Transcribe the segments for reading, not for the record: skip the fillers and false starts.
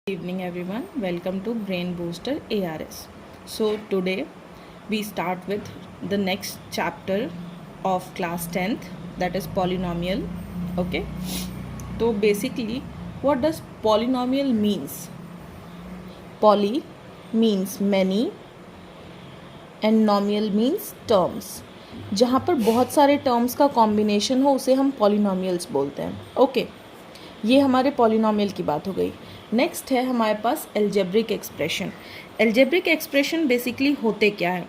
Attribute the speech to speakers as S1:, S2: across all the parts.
S1: Evening everyone, welcome to Brain Booster ARS. So today we start with the next chapter of class 10th, that is polynomial. Okay, so basically what does polynomial means? Poly means many and nomial means terms. जहाँ पर बहुत सारे terms का combination हो उसे हम polynomials बोलते हैं. ओके, ये हमारे पॉलिनॉमियल की बात हो गई. नेक्स्ट है हमारे पास algebraic expression. Algebraic expression basically होते क्या है?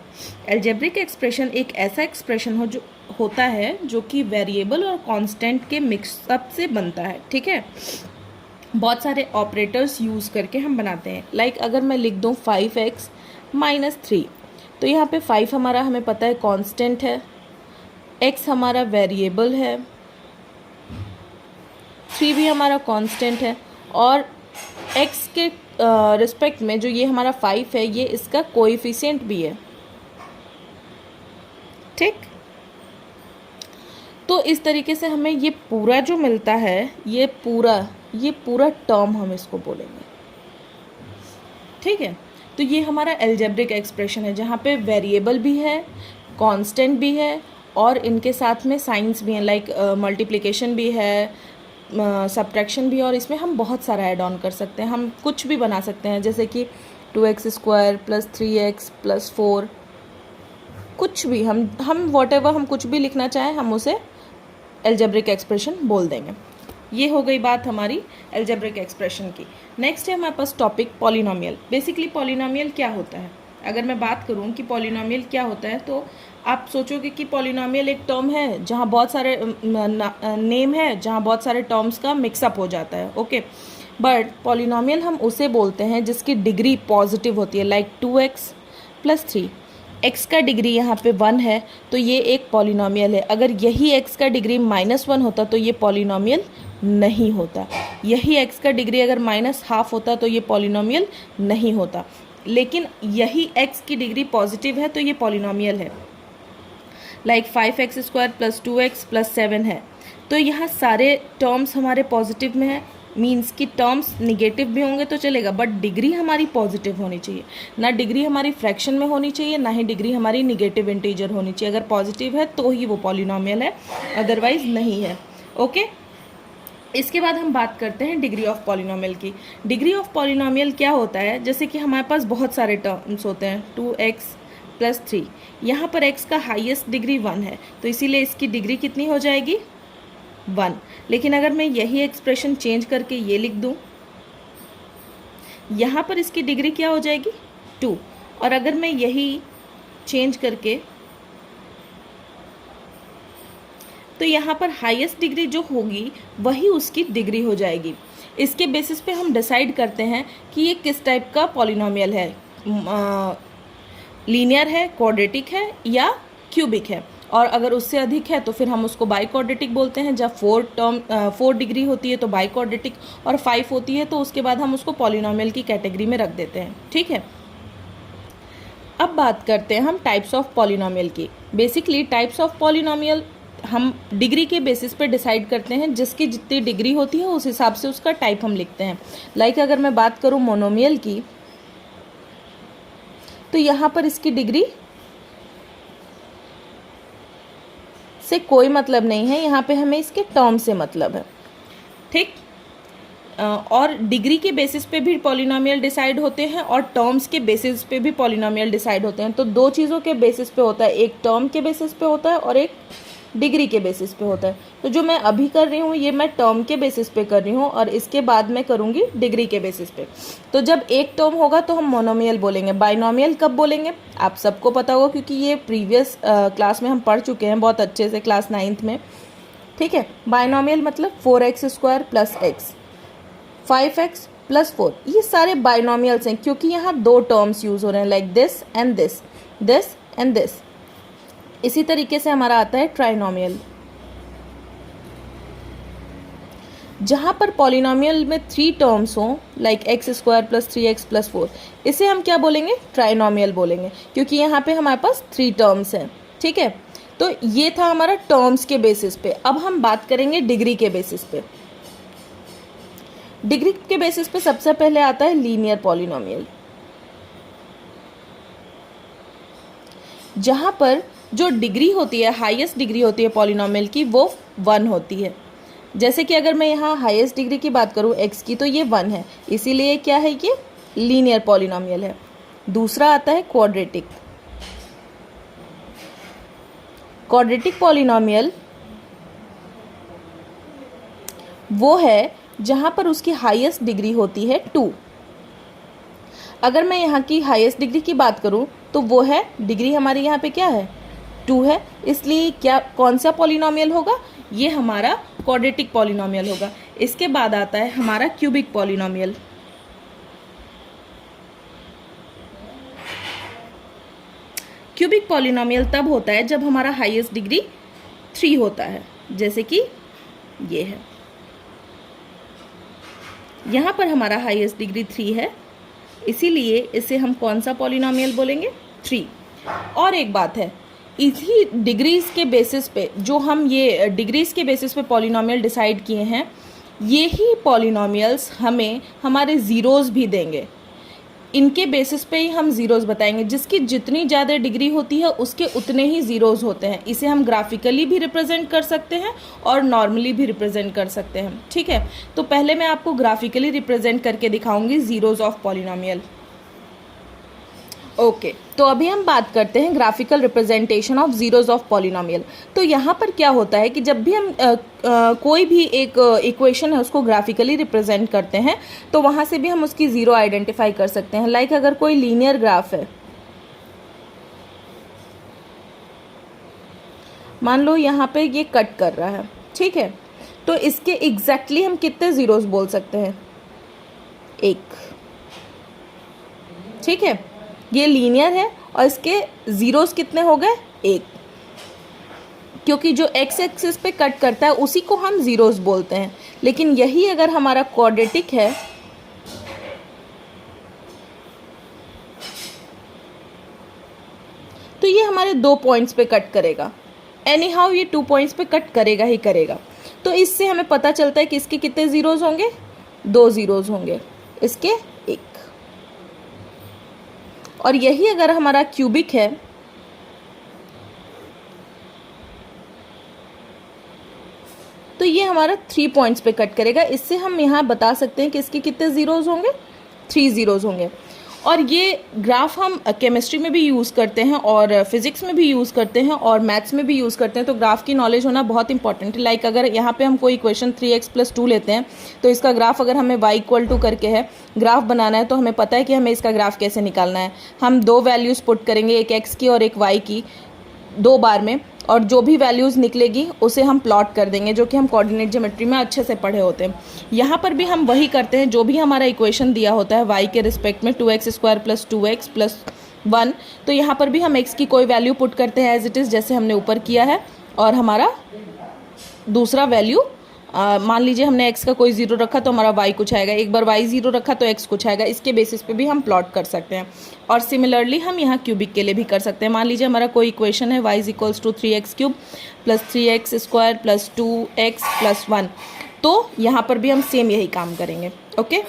S1: एल्जेब्रिक एक्सप्रेशन एक ऐसा एक्सप्रेशन हो जो होता है जो कि वेरिएबल और कांस्टेंट के मिक्सअप से बनता है. ठीक है, बहुत सारे ऑपरेटर्स यूज़ करके हम बनाते हैं. लाइक अगर मैं लिख दूँ 5x माइनस 3, तो यहाँ पे 5 हमारा हमें पता है कांस्टेंट है, x हमारा वेरिएबल है, 3 भी हमारा कांस्टेंट है, और x के रिस्पेक्ट में जो ये हमारा 5 है ये इसका कोएफिशिएंट भी है. ठीक, तो इस तरीके से हमें ये पूरा जो मिलता है ये पूरा टर्म हम इसको बोलेंगे. ठीक है, तो ये हमारा एल्जेब्रिक एक्सप्रेशन है जहाँ पे वेरिएबल भी है, कांस्टेंट भी है और इनके साथ में साइंस भी हैं. लाइक मल्टीप्लिकेशन भी है, सब्ट्रैक्शन भी, और इसमें हम बहुत सारा ऐड ऑन कर सकते हैं. हम कुछ भी बना सकते हैं, जैसे कि 2x² प्लस 3x प्लस 4, कुछ भी हम वॉटेवर हम कुछ भी लिखना चाहें हम उसे एल्जेब्रिक एक्सप्रेशन बोल देंगे. ये हो गई बात हमारी एल्जेब्रिक एक्सप्रेशन की. नेक्स्ट है हमारे पास टॉपिक पॉलिनॉमियल. बेसिकली पॉलिनॉमियल क्या होता है? अगर मैं बात करूं कि पॉलिनॉमियल क्या होता है तो आप सोचोगे कि पॉलिनॉमियल एक टर्म है जहां बहुत सारे नेम है, जहां बहुत सारे टर्म्स का मिक्सअप हो जाता है. ओके, बट पॉलिनॉमियल हम उसे बोलते हैं जिसकी डिग्री पॉजिटिव होती है. लाइक 2x प्लस 3, x का डिग्री यहाँ पे 1 है तो ये एक पॉलिनॉमियल है. अगर यही x का डिग्री -1 होता तो ये पॉलिनॉमियल नहीं होता. यही x का डिग्री अगर -½ होता तो ये पॉलिनॉमियल नहीं होता. लेकिन यही x की डिग्री पॉजिटिव है तो ये पॉलिनॉमियल है. Like 5x² plus 2x plus 7 है, तो यहाँ सारे टर्म्स हमारे पॉजिटिव में है. मीन्स कि टर्म्स निगेटिव भी होंगे तो चलेगा, बट डिग्री हमारी पॉजिटिव होनी चाहिए. ना डिग्री हमारी फ्रैक्शन में होनी चाहिए, ना ही डिग्री हमारी निगेटिव इंटीजर होनी चाहिए. अगर पॉजिटिव है तो ही वो पॉलिनॉमियल है, अदरवाइज नहीं है. ओके, इसके बाद हम बात करते हैं डिग्री ऑफ पॉलिनॉमियल की. डिग्री ऑफ पॉलिनॉमियल क्या होता है? जैसे कि हमारे पास बहुत सारे टर्म्स होते हैं. 2x प्लस 3, यहाँ पर x का हाईएस्ट डिग्री 1 है तो इसीलिए इसकी डिग्री कितनी हो जाएगी? 1. लेकिन अगर मैं यही एक्सप्रेशन चेंज करके ये लिख दूँ, यहाँ पर इसकी डिग्री क्या हो जाएगी? 2. और अगर मैं यही चेंज करके, तो यहाँ पर हाईएस्ट डिग्री जो होगी वही उसकी डिग्री हो जाएगी. इसके बेसिस पे हम डिसाइड करते हैं कि ये किस टाइप का पॉलिनॉमियल है. लीनियर है, क्वाड्रेटिक है या क्यूबिक है. और अगर उससे अधिक है तो फिर हम उसको बाई क्वाड्रेटिक बोलते हैं. जब 4 डिग्री होती है तो बाई क्वाड्रेटिक, और 5 होती है तो उसके बाद हम उसको पॉलिनॉमियल की कैटेगरी में रख देते हैं. ठीक है, अब बात करते हैं हम टाइप्स ऑफ पॉलिनॉमियल की. बेसिकली टाइप्स ऑफ पॉलिनॉमियल हम डिग्री के बेसिस पे डिसाइड करते हैं. जिसकी जितनी डिग्री होती है उस हिसाब से उसका टाइप हम लिखते हैं. लाइक अगर मैं बात करूं मोनोमियल की, तो यहाँ पर इसकी डिग्री से कोई मतलब नहीं है, यहाँ पे हमें इसके टर्म से मतलब है. ठीक, और डिग्री के बेसिस पे भी पॉलिनॉमियल डिसाइड होते हैं और टर्म्स के बेसिस पे भी पॉलिनॉमियल डिसाइड होते हैं. तो दो चीज़ों के बेसिस पे होता है, एक टर्म के बेसिस पे होता है और एक डिग्री के बेसिस पे होता है. तो जो मैं अभी कर रही हूँ ये मैं टर्म के बेसिस पे कर रही हूँ और इसके बाद मैं करूँगी डिग्री के बेसिस पे. तो जब एक टर्म होगा तो हम मोनोमियल बोलेंगे. बाइनोमियल कब बोलेंगे आप सबको पता होगा क्योंकि ये प्रीवियस क्लास में हम पढ़ चुके हैं बहुत अच्छे से, क्लास 9th में. ठीक है, बाइनोमियल मतलब 4x² plus x, 5x plus 4, ये सारे बाइनोमियल्स हैं क्योंकि यहाँ दो टर्म्स यूज़ हो रहे हैं. Like this and this, this and this. इसी तरीके से हमारा आता है ट्राइनोमियल, जहाँ पर पॉलिनॉमियल में 3 टर्म्स हों. Like x² plus 3x plus 4, इसे हम क्या बोलेंगे? ट्राइनोमियल बोलेंगे क्योंकि यहाँ पे हमारे पास 3 टर्म्स हैं. ठीक है, तो ये था हमारा टर्म्स के बेसिस पे. अब हम बात करेंगे डिग्री के बेसिस पे. डिग्री के बेसिस पे सबसे पहले आता है लीनियर पॉलिनोमियल, जहां पर जो डिग्री होती है, हाईएस्ट डिग्री होती है पॉलिनोमियल की, वो 1 होती है। जैसे कि अगर मैं यहाँ हाईएस्ट डिग्री की बात करूँ x की, तो ये 1 है, इसीलिए क्या है, ये लीनियर पॉलिनोमियल है। दूसरा आता है क्वाड्रेटिक। क्वाड्रेटिक पॉलिनोमियल वो है जहां पर उसकी हाईएस्ट डिग्री होती है 2। अगर मैं यहाँ की हाईएस्ट डिग्री की बात करूँ तो वो है, डिग्री हमारी यहाँ पे क्या है, 2 है, इसलिए क्या, कौन सा पॉलिनोमियल होगा, ये हमारा क्वाड्रेटिक पॉलिनोमियल होगा। इसके बाद आता है हमारा क्यूबिक पॉलिनोमियल। क्यूबिक पॉलिनोमियल तब होता है जब हमारा हाईएस्ट डिग्री 3 होता है, जैसे कि ये है, यहाँ पर हमारा हाईएस्ट डिग्री 3 है, इसीलिए इसे हम कौन सा पॉलिनोमियल बोलेंगे, 3। और एक बात है, इसी डिग्रीज के बेसिस पे, जो हम ये डिग्रीज के बेसिस पे पॉलिनोमियल डिसाइड किए हैं, ये ही पॉलिनोमियल्स हमें हमारे ज़ीरोज़ भी देंगे। इनके बेसिस पे ही हम ज़ीरोज़ बताएंगे। जिसकी जितनी ज़्यादा डिग्री होती है उसके उतने ही ज़ीरोज़ होते हैं। इसे हम ग्राफिकली भी रिप्रेजेंट कर सकते हैं और नॉर्मली भी रिप्रेजेंट कर सकते हैं। ठीक है, तो पहले मैं आपको ग्राफिकली रिप्रेजेंट करके दिखाऊंगी ज़ीरोज़ ऑफ पॉलिनोमियल। ओके, तो अभी हम बात करते हैं graphical representation of zeros of polynomial. तो यहाँ पर क्या होता है कि जब भी हम कोई भी एक इक्वेशन है उसको ग्राफिकली रिप्रेजेंट करते हैं तो वहाँ से भी हम उसकी ज़ीरो आइडेंटिफाई कर सकते हैं। लाइक अगर कोई लीनियर ग्राफ है, मान लो यहाँ पे ये कट कर रहा है, ठीक है, तो इसके एग्जैक्टली हम कितने ज़ीरोज़ बोल सकते हैं, 1। ठीक है, ये लीनियर है और इसके ज़ीरोज़ कितने हो गए, 1, क्योंकि जो एक्स एक्सिस पे कट करता है उसी को हम ज़ीरोज़ बोलते हैं। लेकिन यही अगर हमारा क्वाड्रेटिक है तो ये हमारे 2 पॉइंट्स पे कट करेगा। एनी हाउ ये 2 पॉइंट्स पे कट करेगा ही करेगा। तो इससे हमें पता चलता है कि इसके कितने ज़ीरोज़ होंगे, 2 ज़ीरोज़ होंगे, इसके 1। और यही अगर हमारा क्यूबिक है तो ये हमारा 3 पॉइंट्स पे कट करेगा। इससे हम यहाँ बता सकते हैं कि इसके कितने ज़ीरोज़ होंगे, 3 ज़ीरोज़ होंगे। और ये ग्राफ हम केमिस्ट्री में भी यूज़ करते हैं और फिज़िक्स में भी यूज़ करते हैं और मैथ्स में भी यूज़ करते हैं। तो ग्राफ की नॉलेज होना बहुत इंपॉर्टेंट है। लाइक अगर यहाँ पे हम कोई इक्वेशन 3x + 2 लेते हैं तो इसका ग्राफ अगर हमें y = करके है ग्राफ बनाना है तो हमें पता है कि हमें इसका ग्राफ कैसे निकालना है। हम 2 वैल्यूज़ पुट करेंगे, एक x की और एक y की, 2 बार में, और जो भी वैल्यूज़ निकलेगी उसे हम प्लॉट कर देंगे, जो कि हम कोऑर्डिनेट ज्योमेट्री में अच्छे से पढ़े होते हैं। यहाँ पर भी हम वही करते हैं, जो भी हमारा इक्वेशन दिया होता है y के रिस्पेक्ट में 2x² + 2x + 1, तो यहाँ पर भी हम x की कोई वैल्यू पुट करते हैं एज इट इज़, जैसे हमने ऊपर किया है, और हमारा दूसरा वैल्यू, मान लीजिए हमने x का कोई ज़ीरो रखा तो हमारा y कुछ आएगा, एक बार y ज़ीरो रखा तो x कुछ आएगा। इसके बेसिस पे भी हम प्लॉट कर सकते हैं। और सिमिलरली हम यहाँ क्यूबिक के लिए भी कर सकते हैं। मान लीजिए हमारा कोई इक्वेशन है y = 3x³ + 3x² + 2x + 1, तो यहाँ पर भी हम सेम यही काम करेंगे। ओके,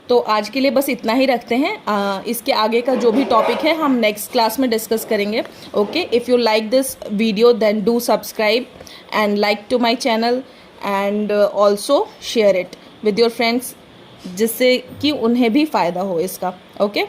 S1: तो आज के लिए बस इतना ही रखते हैं। इसके आगे का जो भी टॉपिक है हम नेक्स्ट क्लास में डिस्कस करेंगे। Okay, if you like this video then do subscribe and like to my channel and also share it with your friends, जिससे कि उन्हें भी फ़ायदा हो इसका। ओके।